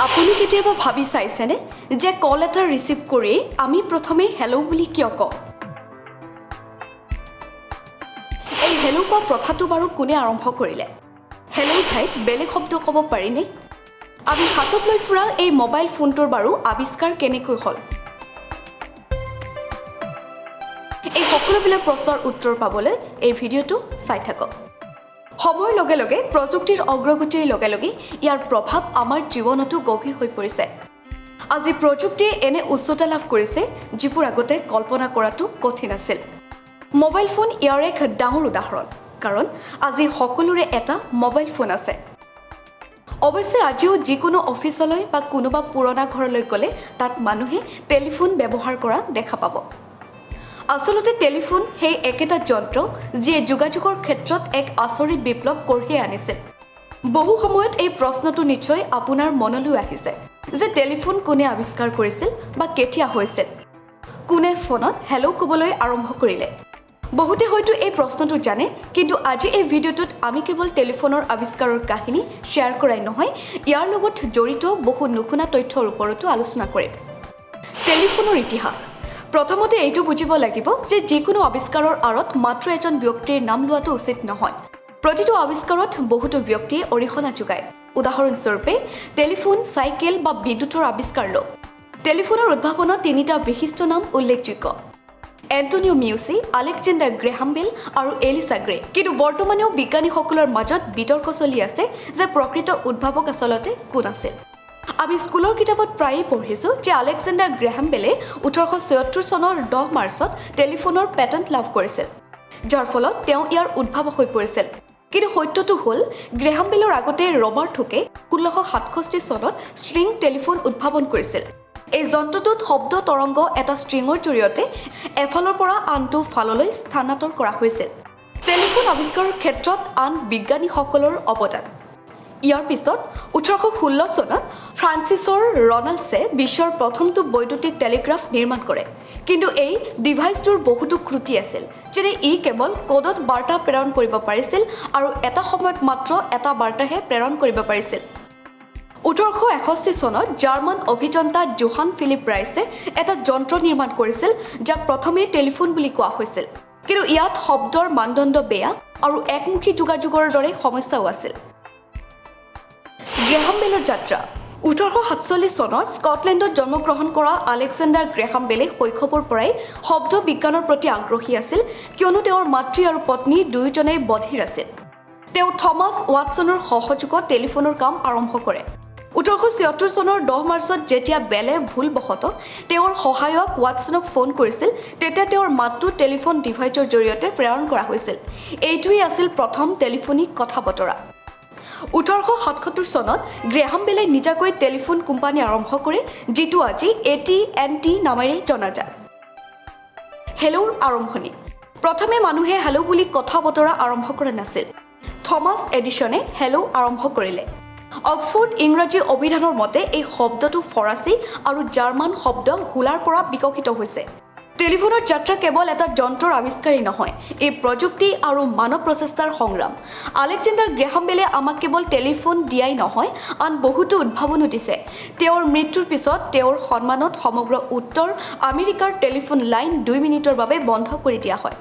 আপুনি কেতিয়াবা ভাবি চাইছেনে যে কল এটা ৰিচিভ কৰি আমি প্ৰথমে হেল্ল' বুলি কিয় কওঁ? এই হেল্ল' কোৱা প্ৰথাটো বাৰু কোনে আৰম্ভ কৰিলে? হেল্ল'ৰ ঠাইত বেলেগ শব্দ ক'ব পাৰিনে? আমি হাতত লৈ ফুৰা এই মোবাইল ফোনটোৰ বাৰু আৱিষ্কাৰ কেনেকৈ হ'ল? এই সকলোবিলাক প্ৰশ্নৰ উত্তৰ পাবলৈ এই ভিডিঅ'টো চাই থাকক। সময়ৰ লগে লগে প্ৰযুক্তিৰ অগ্ৰগতিৰ লগে লগে ইয়াৰ প্ৰভাৱ আমাৰ জীৱনতো গভীৰ হৈ পৰিছে। আজি প্ৰযুক্তিয়ে এনে উচ্চতা লাভ কৰিছে যিবোৰ আগতে কল্পনা কৰাটো কঠিন আছিল। মোবাইল ফোন ইয়াৰ এক ডাঙৰ উদাহৰণ, কাৰণ আজি সকলোৰে এটা মোবাইল ফোন আছে। অৱশ্যে আজিও যিকোনো অফিচলৈ বা কোনোবা পুৰণা ঘৰলৈ গ'লে তাত মানুহে টেলিফোন ব্যৱহাৰ কৰা দেখা পাব। আচলতে টেলিফোন সেই একেটা যন্ত্ৰ যিয়ে যোগাযোগৰ ক্ষেত্ৰত এক আচৰিত বিপ্লৱ কঢ়িয়াই আনিছিল। বহু সময়ত এই প্ৰশ্নটো নিশ্চয় আপোনাৰ মনলৈ আহিছে যে টেলিফোন কোনে আৱিষ্কাৰ কৰিছিল বা কেতিয়া হৈছিল? কোনে ফোনত হেল্ল' ক'বলৈ আৰম্ভ কৰিলে? বহুতে হয়তো এই প্ৰশ্নটো জানে, কিন্তু আজি এই ভিডিঅ'টোত আমি কেৱল টেলিফোনৰ আৱিষ্কাৰৰ কাহিনী শ্বেয়াৰ কৰাই নহয়, ইয়াৰ লগত জড়িত বহু নুশুনা তথ্যৰ ওপৰতো আলোচনা কৰিম। টেলিফোনৰ ইতিহাস। প্ৰথমতে এইটো বুজিব লাগিব যে যিকোনো আৱিষ্কাৰৰ আঁৰত মাত্ৰ এজন ব্যক্তিৰ নাম লোৱাটো উচিত নহয়। প্ৰতিটো আৱিষ্কাৰত বহুতো ব্যক্তিয়ে অৰিহণা যোগায়। উদাহৰণস্বৰূপে টেলিফোন, চাইকেল বা বিদ্যুতৰ আৱিষ্কাৰ লওক। টেলিফোনৰ উদ্ভাৱনত তিনিটা বিশিষ্ট নাম উল্লেখযোগ্য: এণ্টনিঅ মিউচি, আলেকজেণ্ডাৰ গ্ৰেহাম বেল আৰু এলিছা গ্ৰে। কিন্তু বৰ্তমানেও বিজ্ঞানীসকলৰ মাজত বিতৰ্ক চলি আছে যে প্ৰকৃত উদ্ভাৱক আচলতে কোন আছিল। আমি স্কুলৰ কিতাপত প্ৰায়েই পঢ়িছোঁ যে আলেকজেণ্ডাৰ গ্ৰেহাম বেলে 1876 চনৰ 10 মাৰ্চত টেলিফোনৰ পেটেণ্ট লাভ কৰিছিল, যাৰ ফলত তেওঁ ইয়াৰ উদ্ভাৱক হৈ পৰিছিল। কিন্তু সত্যটো হ'ল গ্ৰেহাম বেলৰ আগতে ৰবাৰ্ট হুকে 1667 চনত ষ্ট্ৰিং টেলিফোন উদ্ভাৱন কৰিছিল। এই যন্ত্ৰটোত শব্দ তৰংগ এটা ষ্ট্ৰিঙৰ জৰিয়তে এফালৰ পৰা আনটো ফাললৈ স্থানান্তৰ কৰা হৈছিল। টেলিফোন আৱিষ্কাৰৰ ক্ষেত্ৰত আন বিজ্ঞানীসকলৰ অৱদান। ইয়াৰ পিছত 1816 চনত ফ্ৰান্সিছৰ ৰনাল্ডছে বিশ্বৰ প্ৰথমটো বৈদ্যুতিক টেলিগ্ৰাফ নিৰ্মাণ কৰে। কিন্তু এই ডিভাইচটোৰ বহুতো ক্ৰুটি আছিল, যেনে ই কেৱল কোডত বাৰ্তা প্ৰেৰণ কৰিব পাৰিছিল আৰু এটা সময়ত মাত্ৰ এটা বাৰ্তাহে প্ৰেৰণ কৰিব পাৰিছিল। 1861 চনত জাৰ্মান অভিযন্তা জোহান ফিলিপ ৰাইছে এটা যন্ত্ৰ নিৰ্মাণ কৰিছিল যাক প্ৰথমে টেলিফোন বুলি কোৱা হৈছিল। কিন্তু ইয়াত শব্দৰ মানদণ্ড বেয়া আৰু একমুখী যোগাযোগৰ দৰে সমস্যাও আছিল। গ্ৰেহাম বেলৰ যাত্ৰা। 1847 চনত স্কটলেণ্ডত জন্মগ্ৰহণ কৰা আলেকজেণ্ডাৰ গ্ৰেহাম বেলে শৈশৱৰ পৰাই শব্দ বিজ্ঞানৰ প্ৰতি আগ্ৰহী আছিল, কিয়নো তেওঁৰ মাতৃ আৰু পত্নী দুয়োজনেই বধিৰ আছিল। তেওঁ থমাছ ৱাটছনৰ সহযোগত টেলিফোনৰ কাম আৰম্ভ কৰে। 1876 চনৰ 10 মাৰ্চত যেতিয়া বেলে ভুলবশতঃ তেওঁৰ সহায়ক ৱাটছনক ফোন কৰিছিল, তেতিয়া তেওঁৰ মাতটো টেলিফোন ডিভাইচৰ জৰিয়তে প্ৰেৰণ কৰা হৈছিল। এইটোৱেই আছিল প্ৰথম টেলিফোনিক কথা বতৰা। 1877 চনত গ্ৰেহাম বেলে নিজাকৈ টেলিফোন কোম্পানী আৰম্ভ কৰে, যিটো আজি AT&T নামেৰে জনাজাত। হেল্ল'ৰ আৰম্ভণি। প্ৰথমে মানুহে হেল্ল' বুলি কথা বতৰা আৰম্ভ কৰা নাছিল। থমাছ এডিছনে হেল্ল' আৰম্ভ কৰিলে। অক্সফৰ্ড ইংৰাজী অভিধানৰ মতে এই শব্দটো ফৰাচী আৰু জাৰ্মান শব্দ হুলাৰ পৰা বিকশিত হৈছে। টেলিফোনৰ যাত্ৰা কেৱল এটা যন্ত্ৰৰ আৱিষ্কাৰেই নহয়, এই প্ৰযুক্তি আৰু মানৱ প্ৰচেষ্টাৰ সংগ্ৰাম। আলেকজেণ্ডাৰ গ্ৰেহাম বেলে আমাক কেৱল টেলিফোন দিয়াই নহয়, আন বহুতো উদ্ভাৱনো দিছে। তেওঁৰ মৃত্যুৰ পিছত তেওঁৰ সন্মানত সমগ্ৰ উত্তৰ আমেৰিকাৰ টেলিফোন লাইন 2 মিনিটৰ বাবে বন্ধ কৰি দিয়া হয়।